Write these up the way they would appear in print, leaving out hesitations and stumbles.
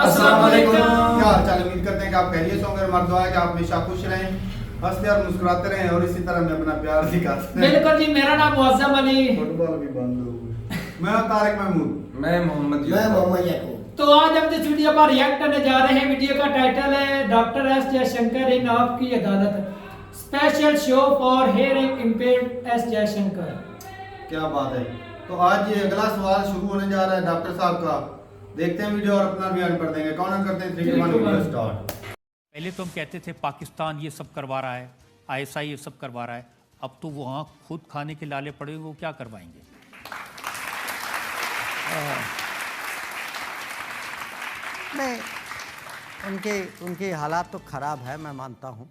अस्सलाम वालेकुम। क्या हाल चाल, उम्मीद करते हैं कि आप खैरियत से होंगे। हमारा दुआ है कि आप हमेशा खुश रहें, हंसते और मुस्कुराते रहें और इसी तरह में अपना प्यार दिखाते रहें। बिल्कुल जी, मेरा नाम मुअज्जम अली। फुटबॉल भी बंद हो मैं तारिक महमूद। मैं मोहम्मद याकूब। तो आज हम जिस वीडियो पर रिएक्ट करने जा रहे हैं, वीडियो का टाइटल है डॉक्टर एस जयशंकर इन आपकी अदालत, special show for hearing impaired S Jaishankar. क्या बात है। तो आज ये अगला सवाल शुरू होने जा रहा है डॉक्टर साहब का। देखते हैं वीडियो और अपना बयान कर देंगे। कौन करते हैं 3 2 1 वीडियो स्टार्ट। पहले तो हम कहते थे पाकिस्तान ये सब करवा रहा है, आईएसआई ये सब करवा रहा है। अब तो वहाँ खुद खाने के लाले पड़े हुए, वो क्या करवाएंगे? नहीं, उनके हालात तो ख़राब है, मैं मानता हूँ।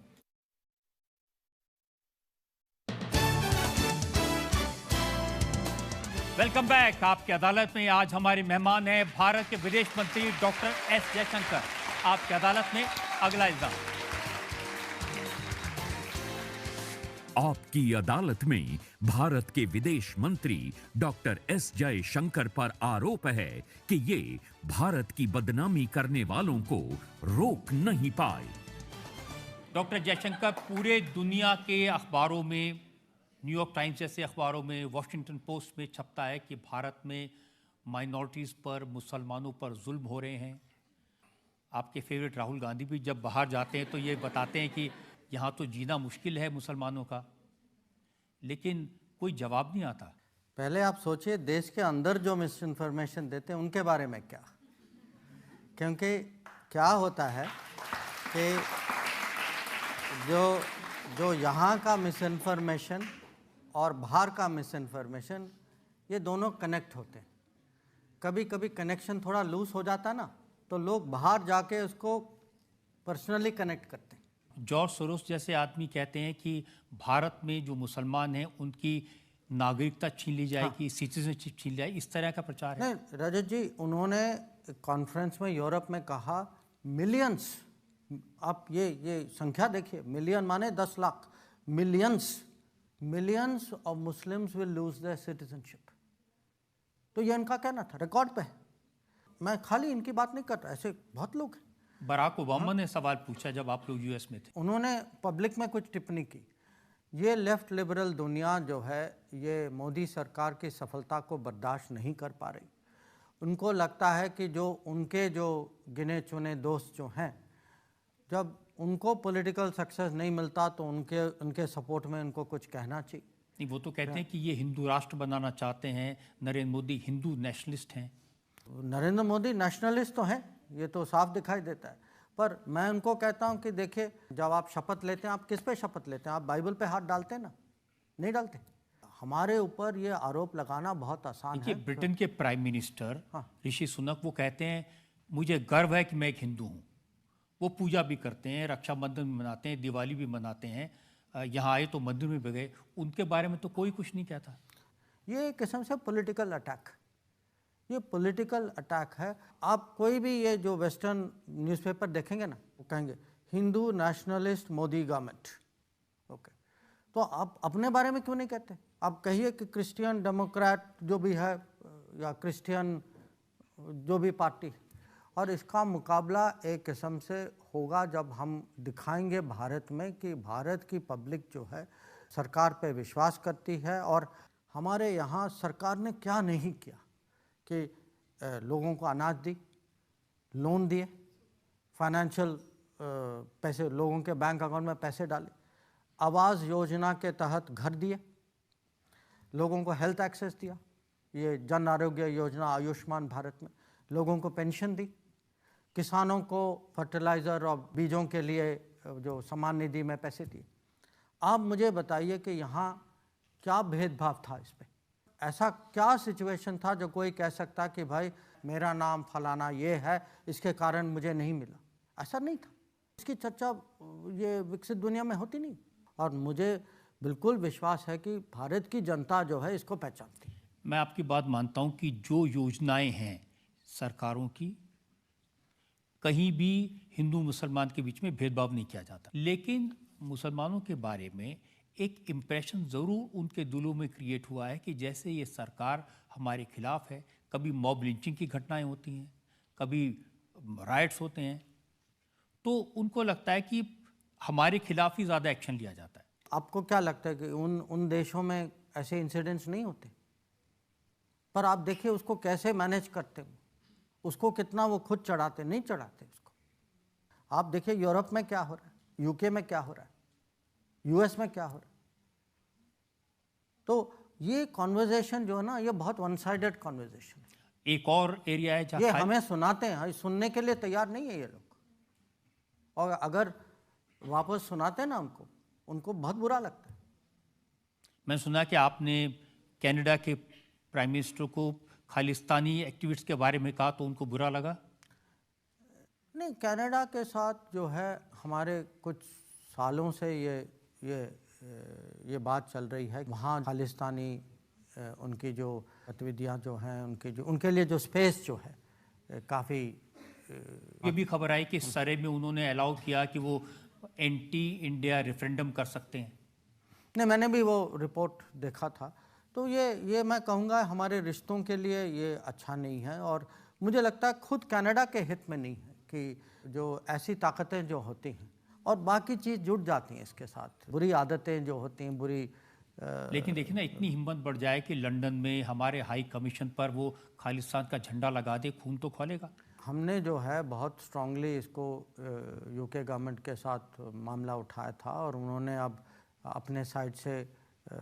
Welcome back. आपकी अदालत में आज हमारे मेहमान हैं भारत के विदेश मंत्री डॉक्टर एस जयशंकर। आपकी अदालत में अगला इल्जाम। आपकी अदालत में भारत के विदेश मंत्री डॉक्टर एस जयशंकर पर आरोप है कि ये भारत की बदनामी करने वालों को रोक नहीं पाए। डॉक्टर जयशंकर, पूरे दुनिया के अखबारों में, न्यूयॉर्क टाइम्स जैसे अखबारों में, वॉशिंगटन पोस्ट में छपता है कि भारत में माइनॉरिटीज़ पर, मुसलमानों पर जुल्म हो रहे हैं। आपके फेवरेट राहुल गांधी भी जब बाहर जाते हैं तो ये बताते हैं कि यहाँ तो जीना मुश्किल है मुसलमानों का, लेकिन कोई जवाब नहीं आता। पहले आप सोचिए, देश के अंदर जो मिस इन्फॉर्मेशन देते हैं उनके बारे में क्या, क्योंकि क्या होता है कि जो यहाँ का मिस इन्फॉर्मेशन और बाहर का मिस इन्फॉर्मेशन, ये दोनों कनेक्ट होते हैं। कभी कभी कनेक्शन थोड़ा लूज हो जाता है ना, तो लोग बाहर जाके उसको पर्सनली कनेक्ट करते हैं। जॉर्ज सोरोस जैसे आदमी कहते हैं कि भारत में जो मुसलमान हैं उनकी नागरिकता छीन ली जाएगी, सिटीजनशिप छीन ली जाएगी, इस तरह का प्रचार है। नहीं रजत जी, उन्होंने कॉन्फ्रेंस में यूरोप में कहा मिलियंस, आप ये संख्या देखिए, मिलियन माने 10 lakh, millions of Muslims will lose their citizenship. तो ये इनका कहना था, रिकॉर्ड पे है। मैं खाली इनकी बात नहीं कर रहा, ऐसे बहुत लोग हैं। बराक ओबामा ने सवाल पूछा जब आप लोग यूएस में थे, उन्होंने पब्लिक में कुछ टिप्पणी की। ये लेफ्ट लिबरल दुनिया जो है, ये मोदी सरकार की सफलता को बर्दाश्त नहीं कर पा रही। उनको लगता है कि जो उनके जो गिने चुने दोस्त जो हैं, जब उनको पॉलिटिकल सक्सेस नहीं मिलता तो उनके सपोर्ट में उनको कुछ कहना चाहिए। नहीं, वो तो कहते हैं कि ये हिंदू राष्ट्र बनाना चाहते हैं, नरेंद्र मोदी हिंदू नेशनलिस्ट हैं। नरेंद्र मोदी नेशनलिस्ट तो हैं, ये तो साफ दिखाई देता है। पर मैं उनको कहता हूं कि देखिए, जब आप शपथ लेते हैं, आप किस पे शपथ लेते हैं? आप बाइबल पे हाथ डालते हैं ना? नहीं डालते। हमारे ऊपर ये आरोप लगाना बहुत आसान है। ब्रिटेन के प्राइम मिनिस्टर हाँ। ऋषि सुनक वो कहते हैं मुझे गर्व है कि मैं एक हिंदू हूँ। वो पूजा भी करते हैं, रक्षाबंधन भी मनाते हैं, दिवाली भी मनाते हैं, यहाँ आए तो मंदिर में भी गए। उनके बारे में तो कोई कुछ नहीं कहता। ये एक किस्म से पॉलिटिकल अटैक, ये पॉलिटिकल अटैक है। आप कोई भी ये जो वेस्टर्न न्यूज़पेपर देखेंगे ना, वो कहेंगे Hindu nationalist Modi government. Okay, तो आप अपने बारे में क्यों नहीं कहते? आप कहिए कि क्रिश्चियन डेमोक्रेट जो भी है, या क्रिश्चियन जो भी पार्टी, और इसका मुकाबला एक किस्म से होगा जब हम दिखाएंगे भारत में कि भारत की पब्लिक जो है सरकार पे विश्वास करती है। और हमारे यहाँ सरकार ने क्या नहीं किया कि लोगों को अनाज दी, लोन दिए, फाइनेंशियल पैसे लोगों के बैंक अकाउंट में पैसे डाले, आवास योजना के तहत घर दिए, लोगों को हेल्थ एक्सेस दिया, ये जन आरोग्य योजना आयुष्मान भारत में, लोगों को पेंशन दी, किसानों को फर्टिलाइज़र और बीजों के लिए जो सम्मान निधि में पैसे दिए। आप मुझे बताइए कि यहाँ क्या भेदभाव था इस पे? ऐसा क्या सिचुएशन था जो कोई कह सकता कि भाई मेरा नाम फलाना ये है, इसके कारण मुझे नहीं मिला? ऐसा नहीं था। इसकी चर्चा ये विकसित दुनिया में होती नहीं। और मुझे बिल्कुल विश्वास है कि भारत की जनता जो है इसको पहचानती है। मैं आपकी बात मानता हूँ कि जो योजनाएं हैं सरकारों की, कहीं भी हिंदू मुसलमान के बीच में भेदभाव नहीं किया जाता, लेकिन मुसलमानों के बारे में एक इम्प्रेशन ज़रूर उनके दिलों में क्रिएट हुआ है कि जैसे ये सरकार हमारे खिलाफ है। कभी मॉब लिंचिंग की घटनाएं होती हैं, कभी राइट्स होते हैं, तो उनको लगता है कि हमारे खिलाफ ही ज़्यादा एक्शन लिया जाता है। आपको क्या लगता है कि उन देशों में ऐसे इंसिडेंट्स नहीं होते? पर आप देखिए उसको कैसे मैनेज करते हो, उसको कितना वो खुद चढ़ाते, नहीं चढ़ाते उसको। आप देखिए यूरोप में क्या हो रहा है, यूके में क्या हो रहा है, यूएस में क्या हो रहा है। तो ये कॉन्वर्जेशन जो है ना, ये बहुत वन साइडेड कॉन्वर्जेशन है। एक और एरिया है ये जहाँ हमें सुनाते हैं, सुनने के लिए तैयार नहीं है ये लोग, और अगर वापस सुनाते हैं ना उनको बहुत बुरा लगता है। मैं सुना कि आपने कनाडा के प्राइम मिनिस्टर को खालिस्तानी एक्टिविस्ट के बारे में कहा तो उनको बुरा लगा? नहीं, कनाडा के साथ जो है हमारे कुछ सालों से ये बात चल रही है। वहाँ खालिस्तानी उनकी जो गतिविधियाँ जो हैं, उनके लिए जो स्पेस जो है काफ़ी। ये भी खबर आई कि सरे में उन्होंने अलाउ किया कि वो एंटी इंडिया रेफरेंडम कर सकते हैं। नहीं, मैंने भी वो रिपोर्ट देखा था। तो ये मैं कहूँगा हमारे रिश्तों के लिए ये अच्छा नहीं है, और मुझे लगता है खुद कनाडा के हित में नहीं है कि जो ऐसी ताकतें जो होती हैं और बाकी चीज़ जुड़ जाती हैं इसके साथ, बुरी आदतें जो होती हैं बुरी। लेकिन देखिए ना, इतनी हिम्मत बढ़ जाए कि लंदन में हमारे हाई कमीशन पर वो खालिस्तान का झंडा लगा दे, खून तो खोलेगा। हमने जो है बहुत स्ट्रांगली इसको यूके गवर्नमेंट के साथ मामला उठाया था, और उन्होंने अब अपने साइड से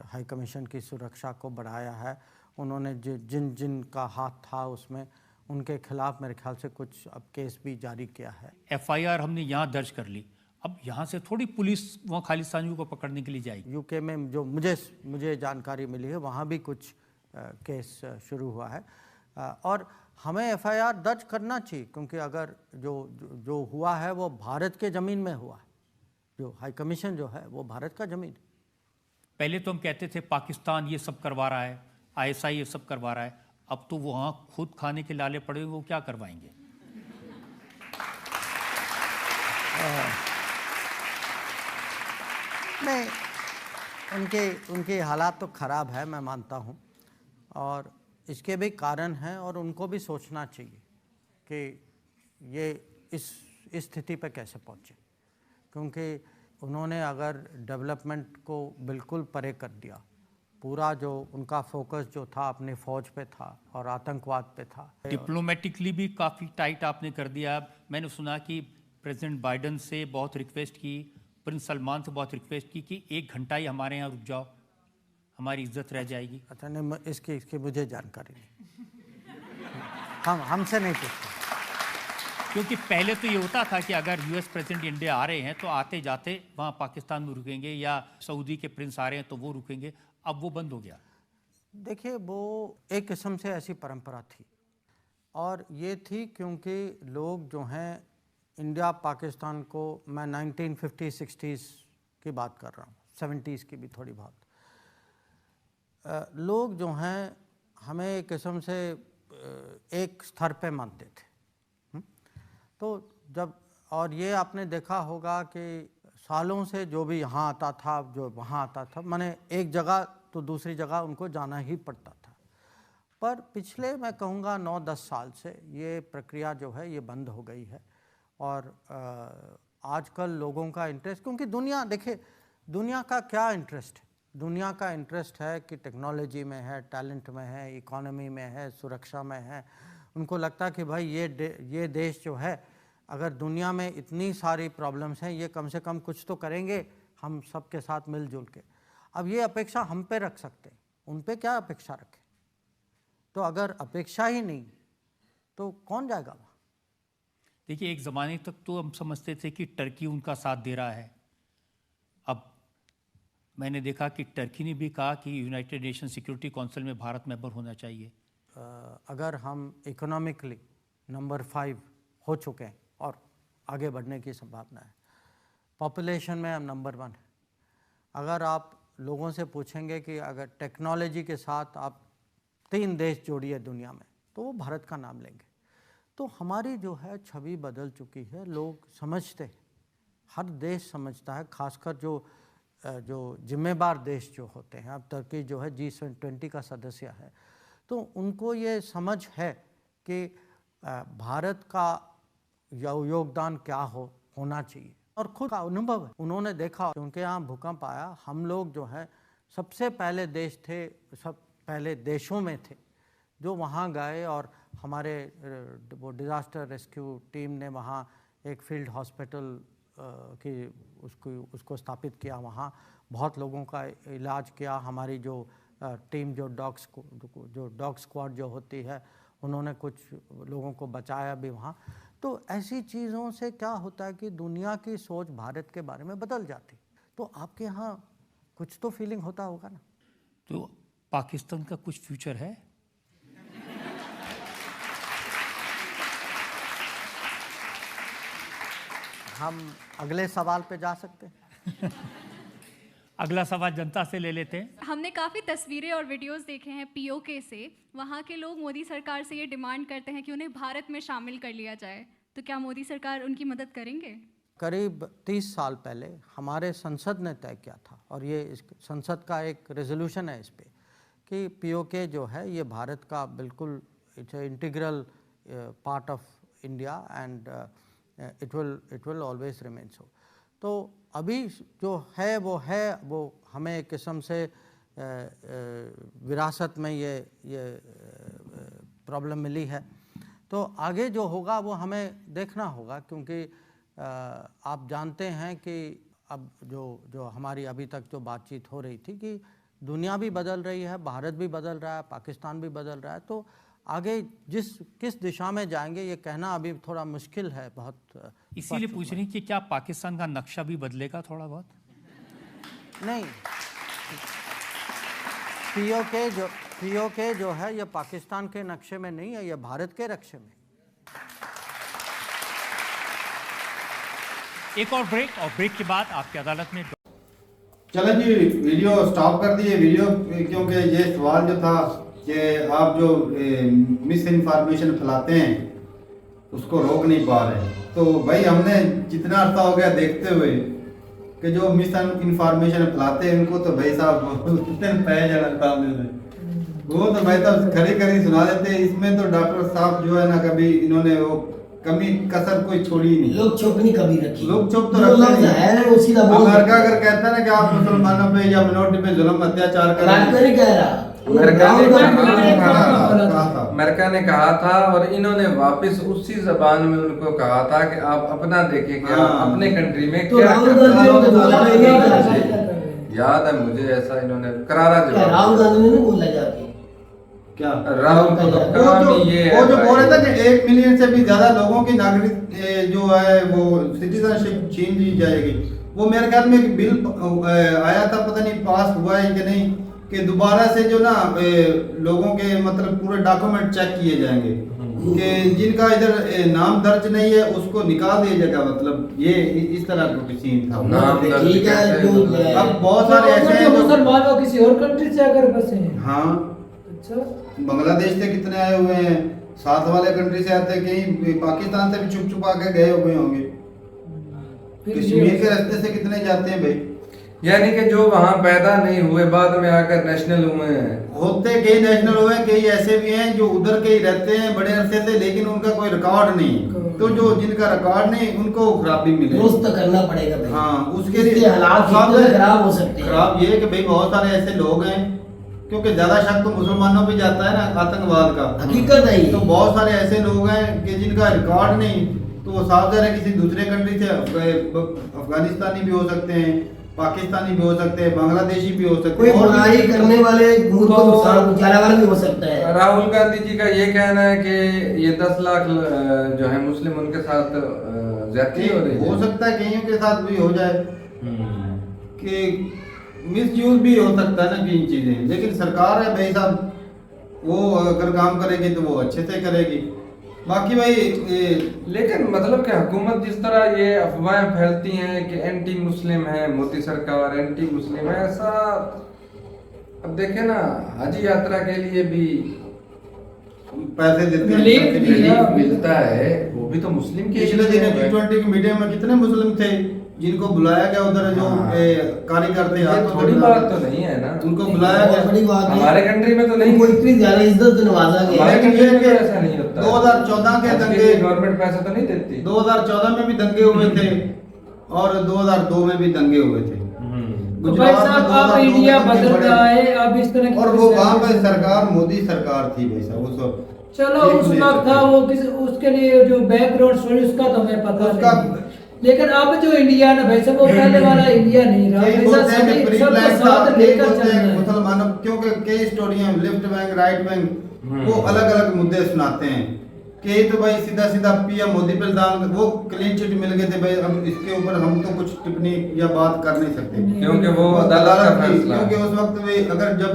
हाई कमीशन की सुरक्षा को बढ़ाया है। उन्होंने जिन का हाथ था उसमें, उनके खिलाफ मेरे ख्याल से कुछ अब केस भी जारी किया है। FIR हमने यहाँ दर्ज कर ली, अब यहाँ से थोड़ी पुलिस वहाँ खालिस्तानियों को पकड़ने के लिए जाएगी। यूके में जो मुझे जानकारी मिली है, वहाँ भी कुछ केस शुरू हुआ है, और हमें FIR दर्ज करना चाहिए, क्योंकि अगर जो हुआ है वो भारत के ज़मीन में हुआ है। जो हाई कमीशन जो है वो भारत का ज़मीन है। पहले तो हम कहते थे पाकिस्तान ये सब करवा रहा है, ISI ये सब करवा रहा है, अब तो वहाँ खुद खाने के लाले पड़े हुए, वो क्या करवाएंगे? नहीं, उनके हालात तो ख़राब है, मैं मानता हूँ, और इसके भी कारण हैं, और उनको भी सोचना चाहिए कि ये इस स्थिति पे कैसे पहुँचे, क्योंकि उन्होंने अगर डेवलपमेंट को बिल्कुल परे कर दिया, पूरा जो उनका फोकस जो था अपनी फ़ौज पे था और आतंकवाद पे था। डिप्लोमेटिकली भी काफ़ी टाइट आपने कर दिया। मैंने सुना कि प्रेसिडेंट बाइडन से बहुत रिक्वेस्ट की, प्रिंस सलमान से बहुत रिक्वेस्ट की कि 1 घंटा ही हमारे यहाँ रुक जाओ, हमारी इज्जत रह जाएगी। अच्छा, नहीं, इसकी मुझे जानकारी नहीं, हमसे नहीं पूछते। क्योंकि पहले तो ये होता था कि अगर US प्रेसिडेंट इंडिया आ रहे हैं तो आते जाते वहाँ पाकिस्तान में रुकेंगे, या सऊदी के प्रिंस आ रहे हैं तो वो रुकेंगे, अब वो बंद हो गया। देखिए, वो एक किस्म से ऐसी परंपरा थी, और ये थी क्योंकि लोग जो हैं इंडिया पाकिस्तान को, मैं 1950-60s की बात कर रहा हूँ, 70s की भी थोड़ी बहुत, लोग जो हैं हमें एक किस्म से एक स्तर पे मानते थे। तो जब, और ये आपने देखा होगा कि सालों से जो भी यहाँ आता था, जो वहाँ आता था, माने एक जगह तो दूसरी जगह उनको जाना ही पड़ता था। पर पिछले मैं कहूँगा 9-10 साल से ये प्रक्रिया जो है ये बंद हो गई है, और आजकल लोगों का इंटरेस्ट, क्योंकि दुनिया, देखिए दुनिया का क्या इंटरेस्ट है, दुनिया का इंटरेस्ट है कि टेक्नोलॉजी में है, टैलेंट में है, इकोनॉमी में है, सुरक्षा में है। उनको लगता है कि भाई ये देश जो है, अगर दुनिया में इतनी सारी प्रॉब्लम्स हैं, ये कम से कम कुछ तो करेंगे हम सबके साथ मिलजुल के। अब ये अपेक्षा हम पे रख सकते हैं, उन पे क्या अपेक्षा रखें? तो अगर अपेक्षा ही नहीं तो कौन जाएगा वहाँ? देखिए, एक ज़माने तक तो हम समझते थे कि टर्की उनका साथ दे रहा है। अब मैंने देखा कि टर्की ने भी कहा कि यूनाइटेड नेशन सिक्योरिटी काउंसिल में भारत मेंबर होना चाहिए। अगर हम इकोनॉमिकली नंबर 5 हो चुके हैं और आगे बढ़ने की संभावना है, पॉपुलेशन में हम नंबर 1 है, अगर आप लोगों से पूछेंगे कि अगर टेक्नोलॉजी के साथ आप 3 देश जोड़िए दुनिया में, तो वो भारत का नाम लेंगे। तो हमारी जो है छवि बदल चुकी है, लोग समझते हैं, हर देश समझता है, खासकर जो जिम्मेदार देश जो होते हैं। अब तुर्की जो है G20 का सदस्य है, तो उनको ये समझ है कि भारत का योगदान क्या होना चाहिए। और खुद का अनुभव है, उन्होंने देखा कि उनके यहाँ भूकंप आया, हम लोग जो है सबसे पहले देश थे, सब पहले देशों में थे जो वहाँ गए, और हमारे वो डिज़ास्टर रेस्क्यू टीम ने वहाँ एक फील्ड हॉस्पिटल की उसको स्थापित किया, वहाँ बहुत लोगों का इलाज किया। हमारी जो टीम जो डॉग स्क्वाड जो होती है, उन्होंने कुछ लोगों को बचाया भी वहाँ। तो ऐसी चीज़ों से क्या होता है कि दुनिया की सोच भारत के बारे में बदल जाती। तो आपके यहाँ कुछ तो फीलिंग होता होगा ना। तो पाकिस्तान का कुछ फ्यूचर है? हम अगले सवाल पे जा सकते हैं। अगला सवाल जनता से ले लेते हैं। हमने काफ़ी तस्वीरें और वीडियोस देखे हैं पीओके से। वहाँ के लोग मोदी सरकार से ये डिमांड करते हैं कि उन्हें भारत में शामिल कर लिया जाए, तो क्या मोदी सरकार उनकी मदद करेंगे? करीब 30 साल पहले हमारे संसद ने तय किया था, और ये संसद का एक रेजोल्यूशन है इस पे, कि पीओके जो है ये भारत का बिल्कुल it's a integral part of India and it will always remain सो। तो अभी जो है वो हमें एक किस्म से विरासत में ये प्रॉब्लम मिली है। तो आगे जो होगा वो हमें देखना होगा, क्योंकि आप जानते हैं कि अब जो हमारी अभी तक जो बातचीत हो रही थी कि दुनिया भी बदल रही है, भारत भी बदल रहा है, पाकिस्तान भी बदल रहा है। तो आगे किस दिशा में जाएंगे ये कहना अभी थोड़ा मुश्किल है बहुत। इसीलिए पूछ रही कि क्या पाकिस्तान का नक्शा भी बदलेगा थोड़ा बहुत? नहीं, पीओके जो है ये पाकिस्तान के नक्शे में नहीं है, ये भारत के नक्शे में। एक और ब्रेक के बाद आपकी अदालत में। चलो जी, वीडियो स्टॉप कर दिए वीडियो, क्योंकि ये सवाल जो था कि आप जो मिस इन्फॉर्मेशन फैलाते हैं उसको रोक नहीं पा रहे। तो भाई हमने जितना अर्सा हो गया देखते हुए कि जो मिस इन्फॉर्मेशन फैलाते हैं उनको तो भाई साहब कितने पैसे जाना सामने से, वो तो भाई साहब खरी सुना देते हैं। इसमें तो डॉक्टर साहब जो है ना, कभी इन्होंने वो कमी कसर कोई छोड़ी नहीं, लोग चुप नहीं कभी रखी, लोग चुप तो रखते है वो सीधा बोल। अमेरिका अगर कहता है ना कि आप मुसलमानों पे या मिनोरिटी पे जुल्म अत्याचार कर रहे हैं, नहीं कह रहा, अमेरिका ने कहा था और इन्होंने वापस उसी जबान में उनको कहा था कि आप अपना देखिए कि आप अपने कंट्री में क्या याद है मुझे, ऐसा इन्होंने करारा जवाब। राहुल गांधी ने बोला जाके क्या राहुल को तो काम ही ये है, वो जो बोल रहे थे कि 1 मिलियन से भी ज्यादा लोगों की नागरिक जो है वो सिटीजनशिप छीन ली जाएगी। वो मेरे ख्याल में एक बिल आया था, पता नहीं पास हुआ है कि नहीं, कि दोबारा से जो ना लोगों के मतलब पूरे डॉक्यूमेंट चेक किए जाएंगे कि जिनका इधर नाम दर्ज नहीं है उसको निकाल दिया जाएगा। मतलब ये इस तरह का सीन था। नाम ठीक है, अब बहुत सारे ऐसे हैं जो मुसलमान किसी और कंट्री से आकर बसे हैं। हाँ, अच्छा, बांग्लादेश से कितने आए हुए हैं, साथ वाले कंट्री से आते हैं, कहीं पाकिस्तान से भी छुप छुपा के गए हुए होंगे, कश्मीर के रास्ते से कितने जाते हैं भाई। यानी कि जो वहाँ पैदा नहीं हुए बाद में आकर नेशनल हुए हैं, होते कई नेशनल हुए, कई ऐसे भी हैं जो उधर के ही रहते हैं बड़े अरसे से, लेकिन उनका कोई रिकॉर्ड नहीं। तो जो जिनका रिकॉर्ड नहीं उनको खराबी मिले, दुरुस्त तो करना पड़ेगा भाई। हाँ, उसके इससे हालात खराब हो सकते हैं। खराब ये कि भाई बहुत सारे ऐसे लोग हैं, क्योंकि ज्यादा शक तो मुसलमानों पे जाता है ना आतंकवाद का, हकीकत है ये। तो बहुत सारे ऐसे लोग हैं कि जिनका रिकॉर्ड नहीं, तो वो साफ ज़ाहिर है किसी दूसरे कंट्री से, अफगानिस्तानी भी हो सकते हैं, पाकिस्तानी भी हो सकते हैं, बांग्लादेशी भी हो सकते कोई हैं, बुराई करने वाले मुल्क को नुकसान पहुंचाने वाला भी हो सकता है। राहुल गांधी जी का ये कहना है कि ये 10 लाख जो है मुस्लिम उनके साथ ज्यादती हो रही है। हो सकता है कईयों के साथ भी हो जाए कि मिसयूज भी हो सकता है ना कि इन चीजें, लेकिन सरकार है भाई साहब, वो अगर काम करेगी तो वो अच्छे से करेगी। बाकी भाई लेकिन मतलब कि हुकूमत जिस तरह ये अफवाहें फैलती हैं कि एंटी मुस्लिम है मोदी सरकार, एंटी मुस्लिम है, ऐसा अब देखे ना हज यात्रा के लिए भी पैसे देते हैं, रिलीफ मिलता है, वो भी तो मुस्लिम के पिछले दिन G20 की मीटिंग में कितने मुस्लिम थे, जिनको बुलाया गया उधर जो कार्यकर्ता थे, ये थोड़ी बात तो नहीं है ना, उनको बुलाया बहुत गया। बड़ी बात है। हमारे कंट्री में तो नहीं, इनको इतनी ज्यादा इज्जत से नवाजा गया है। हमारे कंट्री में तो ऐसा नहीं होता। 2014 के आज दंगे, गवर्नमेंट पैसा तो नहीं देती। 2014 में भी दंगे हुए थे और 2002 में भी दंगे हुए थे। तो भाई साहब अब 2002 इंडिया में बदल दंगे रहा बड़े- है, अब इस तरह की और वो वहाँ पे सरकार मोदी सरकार थी भाई साहब, उस वक्त चलो उस वक्त था वो किस उसके लिए जो बैकग्राउंड स्टोरी उसका तो हमें पता उसका- नहीं, लेकिन अब जो इंडिया है ना भाई साहब वो पहले वाला इंडिया नहीं रहा। कई भाई बोलते साहब हैं कि सभी प्री सबका प्लान था, साथ कई लेकर बोलते चलना हैं है। मुसलमानों, क्योंकि कई स्टोरियां लेफ्ट बैंक राइट बैंक वो अलग अलग मुद्दे सुनाते हैं कि तो भाई सीधा सीधा पीएम मोदी पर दाम वो क्लीन चिट मिल गए थे भाई, अब इसके ऊपर हम तो कुछ टिप्पणी या बात कर नहीं सकते क्योंकि वो अदालत का फैसला है। क्योंकि उस वक्त भी अगर जब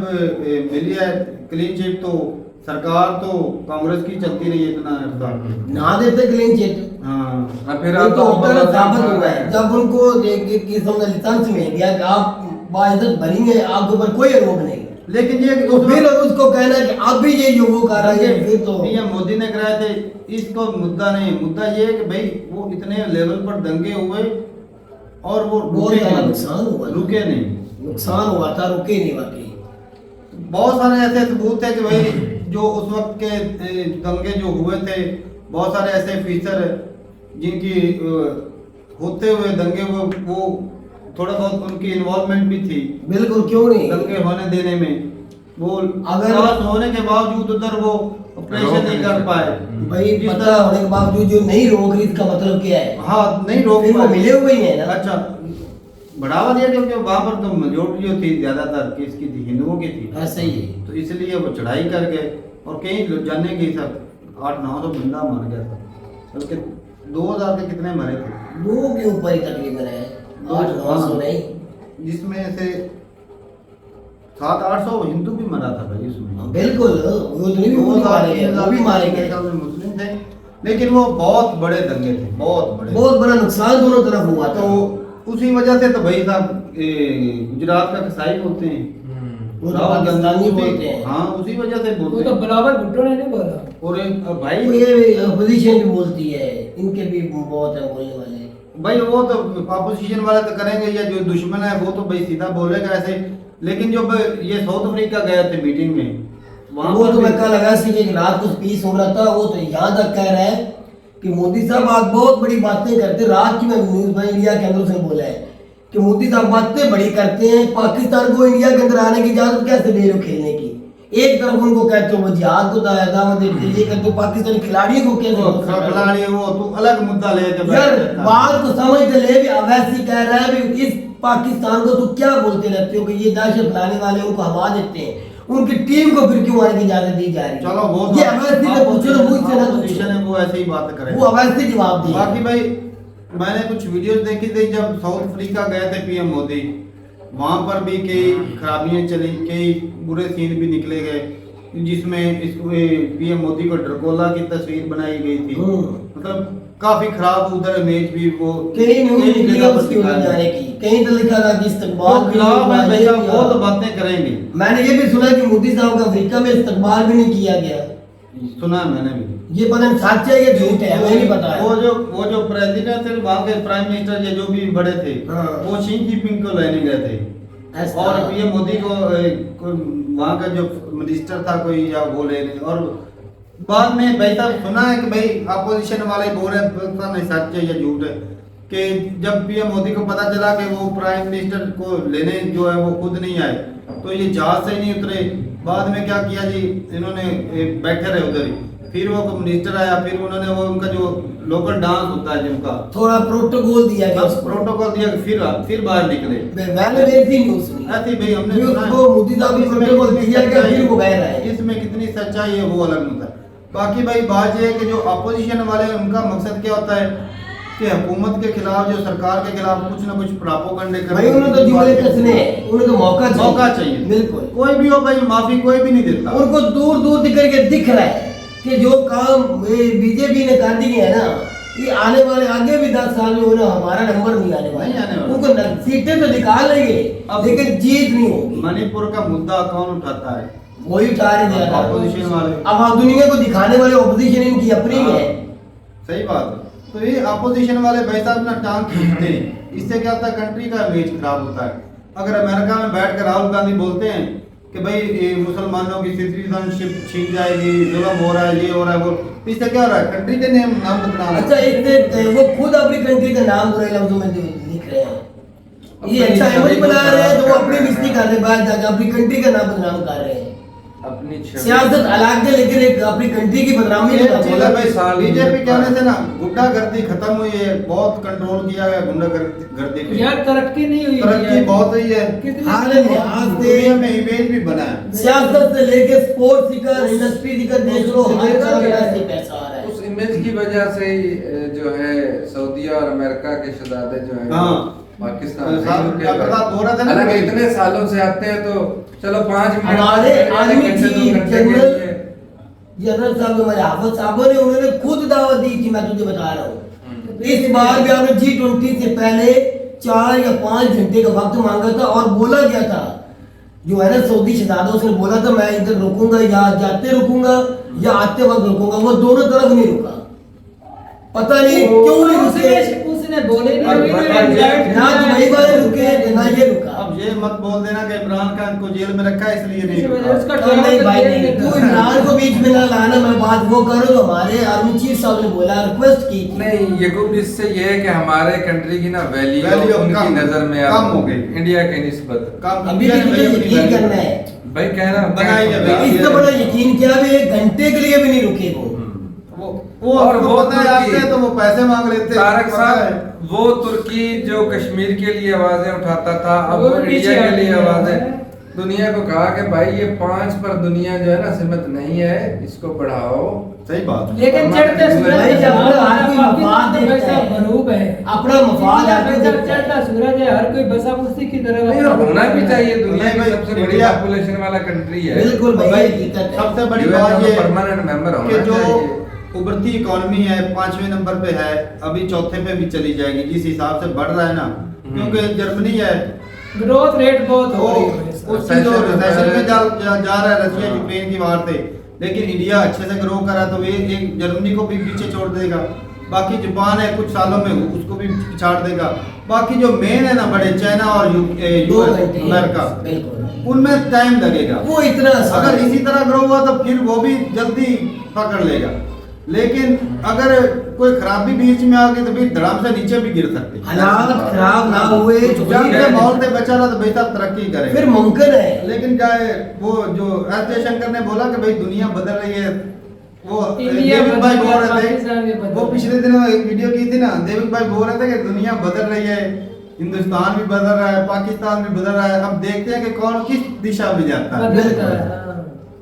मिली है क्लीन चिट तो सरकार तो कांग्रेस की चलती रही है इतना अर्सा। ना देते क्लीन चिट। हाँ फिर ये आप तो होता है, साबित तो हुआ है जब उनको एक किस्म का लाइसेंस मिल गया कि आप बाइज्जत भरेंगे, आपके ऊपर कोई आरोप नहीं, लेकिन ये तो फिर उसको कहना कि आप भी ये जो वो कर रहे हैं, फिर तो पीएम मोदी ने कराए थे, इसको मुद्दा नहीं, मुद्दा ये है कि भाई वो इतने लेवल पर दंगे हुए और वो बहुत रुके ज्यादा नहीं, नुकसान हुआ। रुके नहीं। नुकसान हुआ था, रुके नहीं वाकई। बहुत सारे ऐसे सबूत थे कि भाई जो उस वक्त के दंगे जो हुए थे, बहुत सारे ऐसे फीचर जिनकी होते हुए दंगे वो थोड़ा बहुत उनकी इन्वॉल्वमेंट भी थी बिल्कुल, क्यों नहीं। दंगे होने देने में, वो अगर- पास होने के बावजूद उधर वो ऑपरेशन नहीं कर पाए भाई जिस पता तरह- होने के बावजूद जो नहीं रोक रही, इसका मतलब क्या है? हाँ नहीं रोक फिर वो पाए। मिले हुए ही है ना। अच्छा बढ़ावा दिया क्योंकि वहां पर तो मेजोरिटी जो थी ज्यादातर किसकी थी, हिंदुओं की थी, हाँ सही है। तो इसलिए वो चढ़ाई कर गए और कई जाने की सब 800-900 बंदा मर गया था, बल्कि 2000 के कितने मरे थे, दो के ऊपर ही तकरीबन है, 800-900 नहीं। जिसमें से 700-800 हिंदू भी मरा था भाई उसमें। बिल्कुल, वो तो नहीं, वो भी मारे गए, वो भी मारे गए। मुस्लिम थे, लेकिन वो बहुत बड़े दंगे थे, बहुत बड़े, बहुत बड़ा नुकसान दोनों तरफ हुआ था। तो उसी वजह से तो भाई साहब गुजरात का कसाई बोलते हैं, वो तो पाकिस्तानी बोलते हैं। हाँ उसी वजह से वो बोलते तो हैं। बिलावल भुट्टो ने नहीं बोला। और वो भाई ये अपोजिशन भी बोलती है, इनके भी बहुत है बोलने वाले। भाई वो तो अपोजिशन वाले तो करेंगे, या जो दुश्मन है वो तो भाई सीधा बोलेगा ऐसे, लेकिन जो ये साउथ अफ्रीका गए थे मीटिंग में, वहाँ वो पर तो भी- मैं कल लगा सी कि रात को स्पीच हो रहा था, वो तो यहाँ तक कह रहा है कि मोदी साहब आप बहुत बड़ी बातें करते। रात की मैं न्यूज में इंडिया के अंदर से बोला है कि मोदी साहब बातें बड़ी करते हैं, पाकिस्तान को इंडिया के अंदर आने की इजाजत कैसे दे रहे हो खेलने की? एक तरफ उनको कहते हो वो जिहाद को दावत देते, ये कहते हो पाकिस्तानी खिलाड़ियों को कैसे खिलाड़ी वो तो अलग मुद्दा लेके बैठ यार जाता है। बात को समझते ले भी अवैसी कह रहा है भी इस पाकिस्तान को तो क्या बोलते रहते हो कि ये दहशत फैलाने वाले उनको हवा देते हैं, उनकी टीम को फिर क्यों आने की इजाजत दी जा रही है? चलो वो ये अवैसी से पूछो ना, मुझसे ना अपोजिशन है पूछो, वो ऐसे ही बात करें, वो अवैसी जवाब दिए। बाकी भाई मैंने कुछ वीडियोस देखी थी जब साउथ अफ्रीका गए थे पीएम मोदी, वहां पर भी कई खराबियां चली, कई बुरे सीन भी निकले गए, जिसमें इस पीएम मोदी को ड्रकोला की तस्वीर बनाई गई थी, मतलब काफी खराब उधर इमेज भी वो कहीं न्यूज कई निकली जगह पर उसकी दिखाया उधर जाने की, कहीं तो लिखा था कि इस्तकबाल वो भी खिलाफ है नहीं भैया, हुआ, वो तो बातें करेंगे। मैंने ये भी सुना कि मोदी साहब का अफ्रीका में इस्तकबाल भी नहीं किया गया। सुना है मैंने भी, ये पता नहीं सच है या झूठ है, हमें नहीं पता है। वो जो प्रेसिडेंट थे वहाँ के प्राइम मिनिस्टर ये जो भी बड़े थे, हाँ। वो शी जिनपिंग को लेने गए थे, ऐसा। और पीएम मोदी को वहाँ का जो मिनिस्टर था कोई या वो लेने, और बाद में भाई साहब सुना है कि भाई अपोजिशन वाले बोल रहे पता नहीं सच है या झूठ है कि जब पीएम मोदी को पता चला कि वो प्राइम मिनिस्टर को लेने जो है वो खुद नहीं आए, तो ये जहाज से ही नहीं उतरे। बाद में क्या किया जी, इन्होंने बैठे रहे उधर ही, फिर वो मिनिस्टर आया, फिर उन्होंने वो उनका जो लोकल डांस होता है जिनका थोड़ा प्रोटोकॉल दिया गया, बस प्रोटोकॉल दिया, फिर बाहर निकले। मैंने वैसी न्यूज सुनी। ऐसे भाई हमने न्यूज सुना है। को मोदी साहब ने इसमें प्रोटोकॉल कितनी दिया गया, सच्चाई फिर वो गए रहे। इसमें कितनी सच्चाई है वो अलग मुद्दा है। बाकी भाई बात ये है कि जो अपोजिशन वाले हैं, उनका मकसद क्या होता है कि हुकूमत के खिलाफ, जो सरकार के खिलाफ कुछ ना कुछ प्रोपेगेंडे भाई उन्हें तो जुमले कसने हैं, उन्हें तो मौका चाहिए। बिल्कुल, कोई भी हो भाई, माफी कोई भी नहीं देता। उनको दूर दूर दिख के दिख रहा है कि जो काम बीजेपी ने कर दिए है ना, ये आने वाले आगे भी 10 साल में उन्हें हमारा नंबर नहीं आने नहीं आने वाला। वाला। उनको सीटें तो निकाल लेंगे अब- लेकिन जीत नहीं होगी। मणिपुर का मुद्दा कौन उठाता है? वही उठा रहे थे अपोजिशन वाले। अब आप दुनिया को दिखाने वाले ऑपोजिशन इनकी अपनी ही है। सही बात है। तो ये अपोजिशन वाले भाई साहब अपना टांग खींचते हैं, इससे क्या होता है कंट्री का इमेज खराब होता है। अगर अमेरिका में बैठकर राहुल गांधी बोलते हैं कि भाई ये मुसलमानों की सिटीजनशिप छीन जाएगी, जुल्म हो रहा है, ये हो रहा है, वो, इससे क्या हो रहा है कंट्री के नाम बदनाम। अच्छा इससे वो खुद अपनी कंट्री का नाम बुरे लफ्जों में लिख रहे हैं, ये अच्छा इमेज बना रहे हैं, तो वो अपनी बेइज्जती कर रहे हैं, बाहर जाकर अपनी कंट्री का नाम बदनाम कर रहे हैं। अपनी सियासत अलग है लेकिन एक अपनी कंट्री की बदनामी नहीं करते। बीजेपी कहने से ना गुंडागर्दी खत्म हुई है, बहुत कंट्रोल किया गया गुंडागर्दी पे। यार तरक्की नहीं हुई, तरक्की बहुत हुई है, हाल लिहाज से दुनिया में इमेज भी बना है। सियासत से लेके स्पोर्ट्स तक इंडस्ट्री तक देख लो, हर तरह से पैसा आ रहा है। उस इमेज की वजह से ही जो है सऊदी और अमेरिका के शहजादे जो है हाँ। पाकिस्तान हालांकि हालांकि इतने सालों से आते हैं, तो चलो 5 मिनट हमारे आर्मी चीफ जनरल जनरल साहब हमारे हाफिज साहब ने उन्होंने खुद दावत दी थी, मैं तुझे बता रहा हूँ। इस बार भी आपने G20 से पहले 4 या 5 घंटे का वक्त मांगा था और बोला गया था, जो है ना सऊदी शहजादा, उसने बोला था मैं इधर रुकूंगा, या जाते रुकूंगा या आते वक्त रुकूंगा, वो दोनों तरफ नहीं रुका। पता नहीं क्यों नहीं रुके, उसने बोले ना दुबई वाले रुके ना ये रुका। अब ये मत बोल देना कि इमरान खान को जेल में रखा है इसलिए नहीं रुका। नहीं भाई नहीं, तू इमरान को बीच में ना लाना, मैं बात वो करूँ तो हमारे आर्मी चीफ साहब ने बोला, रिक्वेस्ट की नहीं, ये कुछ इससे ये है कि हमारे कंट्री की ना वैल्यू वैल्यू उनकी कम- नजर में कम हो गई इंडिया के निस्बत। अभी भी तुझे यकीन करना है भाई कहना बनाई है भाई। इससे बड़ा यकीन क्या, भी 1 घंटे के लिए भी नहीं रुके वो और आपको वो पता है तुर्की- आपसे तो वो पैसे मांग लेते हैं। तारक पता है। साहब, वो तुर्की जो कश्मीर के लिए आवाजें उठाता था, अब वो वो भी इंडिया पीछे के आ लिए गया है। आवाजें, दुनिया को कहा कि भाई ये 5 पर दुनिया जो है ना सीमित नहीं है, इसको बढ़ाओ। सही बात है। लेकिन चढ़ते सूरज भाई है, जब हमारा हर कोई पाकिस्तान मफाद तो देखता वैसा है। मरूब है, अपना मफाद आगे देखता है। चढ़ता सूरज है, हर कोई बसा उसी की तरह नहीं, और होना भी चाहिए, दुनिया नहीं की भाई, सबसे बड़ी इंडिया- पॉपुलेशन वाला कंट्री है। बिल्कुल भाई, भाई, हकीकत है। सबसे बड़ी UN बात का ये परमानेंट मेंबर कि होना जो चाहिए। उभरती इकोनॉमी है 5वें नंबर पे है, अभी 4थे पे भी चली जाएगी जिस हिसाब से बढ़ रहा है ना, क्योंकि जर्मनी है ग्रोथ रेट बहुत हो वो रही है। उसकी जो रिसेशन में जा रहा है रशिया यूक्रेन की वार से, लेकिन इंडिया अच्छे से ग्रो कर रहा है, तो ये एक जर्मनी को भी पीछे छोड़ देगा। बाकी जापान है कुछ सालों में उसको भी पिछाड़ देगा। बाकी जो मेन है ना बड़े चाइना और यूएस अमेरिका, बिल्कुल उनमें टाइम लगेगा। वो इतना आसान अगर है। इसी तरह ग्रो हुआ तो फिर वो भी जल्दी पकड़ लेगा, लेकिन अगर कोई खराबी बीच में आ गई तो फिर धड़ाम से नीचे भी गिर सकते हैं। हालात खराब ना हुए जब के माहौल से बचा रहा तो बेहतर तरक्की करेगा। फिर मुमकिन है। लेकिन क्या है वो जो एस जयशंकर ने बोला कि भाई दुनिया बदल रही है, वो इंडिया देविक भाई बदल बोल रहा है, रहे पाकिस्तान भी थे, बदल वो रहा है। पिछले दिनों एक वीडियो की थी ना, देविक भाई बोल रहे थे कि दुनिया बदल रही है, हिंदुस्तान भी बदल रहा है, पाकिस्तान भी बदल रहा है। अब देखते हैं कि कौन किस दिशा में जाता है। बदलता है, हाँ।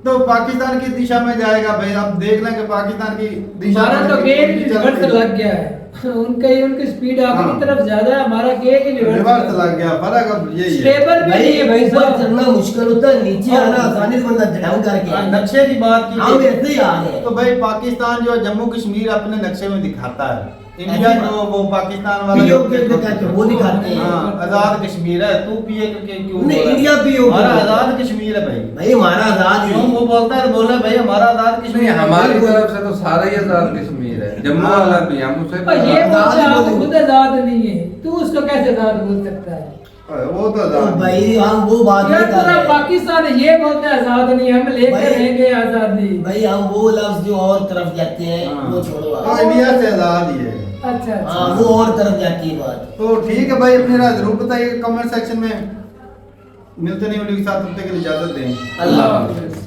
तो पाकिस्तान किस दिशा में जाएगा भाई, अब देख लें कि पाकिस्तान की दिशा हमारा तो में गेयर ही चल रिवर्स रही है। लग गया है। उनकी स्पीड आगे हाँ। की तरफ ज्यादा है, हमारा गेयर ही रिवर्स लग गया। फर्क अब यही है। स्टेबल भी नहीं है भाई ऊपर साहब। चलना मुश्किल होता है, नीचे आना आसानी से बंदा डाउन करके नक्शे की बात की हम ऐसे ही आ रहे हैं। तो भाई पाकिस्तान जो जम्मू कश्मीर अपने नक्शे में दिखाता है, इंडिया ऐसी जो वो पाकिस्तान वाला POK पे कहते हैं, वो दिखाते हैं। हाँ, आजाद कश्मीर है, तू पिए क्यों बोल नहीं, रहा है? इंडिया POK हमारा आजाद कश्मीर है भाई। भाई हमारा आजाद क्यों वो बोलता है तो बोल रहा है भाई हमारा आजाद नहीं, कश्मीर। हमारी तरफ से तो सारा ही आजाद कश्मीर है, जम्मू हाँ। वाला भी हम उसे और ये आजाद बोलता है आप बोलो। खुद आजाद नहीं है, तू उसको कैसे आजाद बोल सकता है? वो तो तो आजाद भाई हम वो बात यार नहीं कर पूरा रहे हैं। पाकिस्तान ये बोलता है आजाद नहीं, हम लेकर भाई- रहेंगे आजादी। भाई हम वो लफ्ज जो और तरफ जाते हैं हाँ। वो छोड़ो तो आप। इंडिया से आजाद ही है। अच्छा हाँ अच्छा। वो और तरफ जाती है बात। तो ठीक है भाई, अपनी राय जरूर बताइए कमेंट सेक्शन में। मिलते नहीं वीडियो के साथ, तब तक के लिए इजाजत दें। अल्लाह हाफिज़।